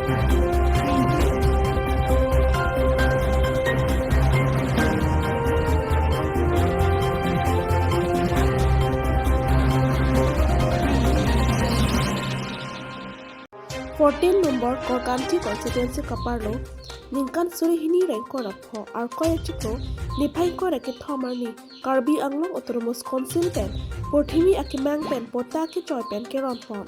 14 number Korkanti constituency kaparlo ningkan surihini rengko rakho arko yachiko nipai ko reke thomarni Karbi Anglong Autonomous Council pen Porthimi akimang pen pota ke choy pen ke ronpon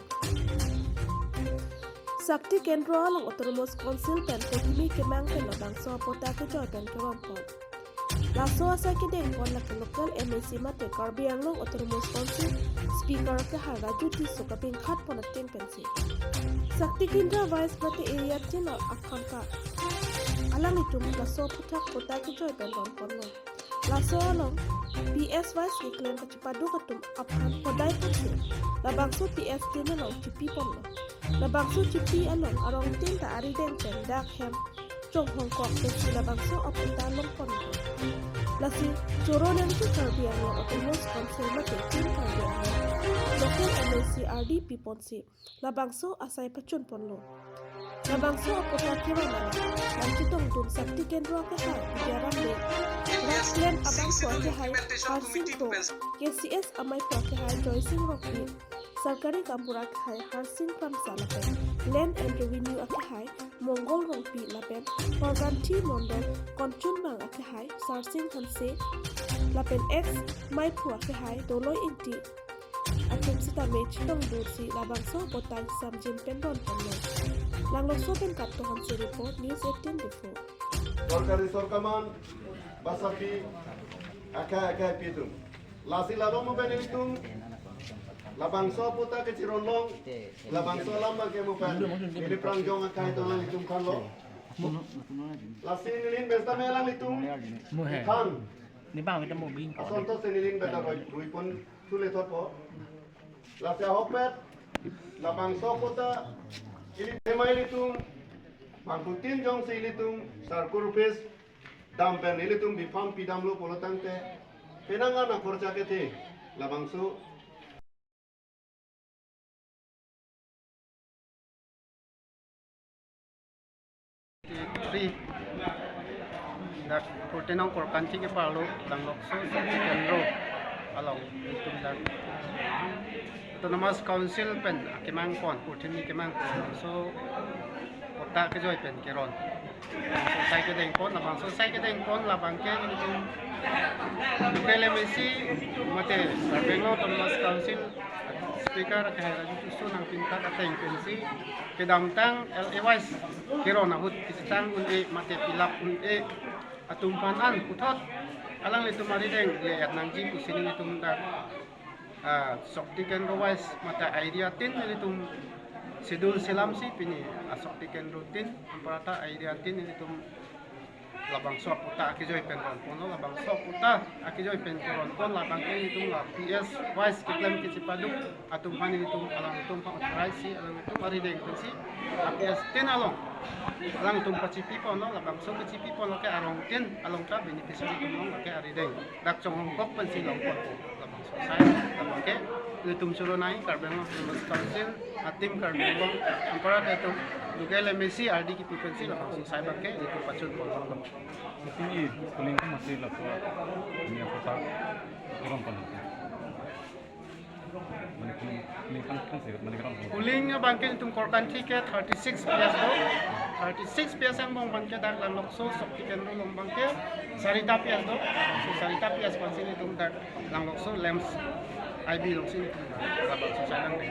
Sakti Kendro along Autonomous Council pen Porthimi kimang pen labangso pota ke choy pen ke ronpon Laso asa ke deng kon la local MAC mate Karbi Anglong Autonomous Council speaker ke Raju Tiso ka ping khat pon atin pensi Sakti Kendra vice mate area tin akhamka alang itum laso putak pota ke choy pen ronpon no Laso along PS vice reclaim kacipadu katum aphan podai pensi labangso PS tin along cipi pon no labangso cipi along arong tin ta ari den pen dak hem Chong Hong Kong pensi labangso apunta long pon Lasi coro yang tu Karbi Anglong Autonomous Council mate tin Karbi Anglong local MAC RDP ponsi labangso asai pacun ponlo labangso apota kirana nanti tong dun Sakti Kendra ke hai biaram le Raklen abangso ke hai Harsing Pro KCS amai pro ke hai Joycing Rocky Sarkari Kampura ke hai Harsing Pramsa lapen Land and Revenue ke hai Mongol Rongpi lapen Korkanti Mondol Konchun Bang ke hai Sarsing Hanse lapen X Mai Pro ke hai Doloi Inti Atum sita mech tong dursi labangso potang samjin pendon ponno langloso pen kapto hanse report news 18 before Sorkari sorkaman basapi aka pitum lasi lalo mo benitung labangso puta ke cirondong labangso lama ke mo pen ini prangjong aka itu lang itung kanlo lasi nilin besta melang itung kan ni bang kita mau bing asonto senilin beta roi pun tule thopo lasi hopet labangso puta ini temai itung Mangkutin jong si ilitung sarkurupes dampen ilitung bifam pidamlo polotante penangan na korja kete labangso Three that Portenong Korkanti ke Palu Langlokso Kendro along itum dan Autonomous Council pen akimang pon Porteni kimang so kota ke joy pen keron so sai ke deng pon labang so sai ke deng pon labang ke itum PLMC mate Bengo Autonomous Council speaker ke Raju Tiso nang pinta kateng pensi ke damtang LAWIS keron ahut kisitang un mate pilap un atumpanan putot alang itu mari deng lihat nang ji kusini itu dak Sakti Kendra wise mata idea tin itu sidul selam si pini Sakti Kendra tin amparata idea tin itu labang so puta akijoy penron pono labang so puta akijoy penron pon labang ke itu la PS wise kiklem kicipaduk atumpahan itu alang itu pang si alang itu mari deng si PS tin along alang itu pacipi pono labang so pacipi pono ke arong tin along ta beneficiary tumong ke ari deng dak chong kok pensi long pot labang so saya labang ke itu sulo nai Karbengo Autonomous Council atim Karbengo ampara itu Dugal MAC RD ki frequency labang so saya ke itu pacun pono Ini kuning masih laku ini apa kurang panas. Kuning kan sih, mana kurang. Kuling bangke itu Korkanti ke 36 PS do, 36 PS yang bangke dak Langlokso Sakti Kendra bangke Sarita PS do, so Sarita PS pansin itu dak Langlokso Lems IB loksin itu labang so sayang deh.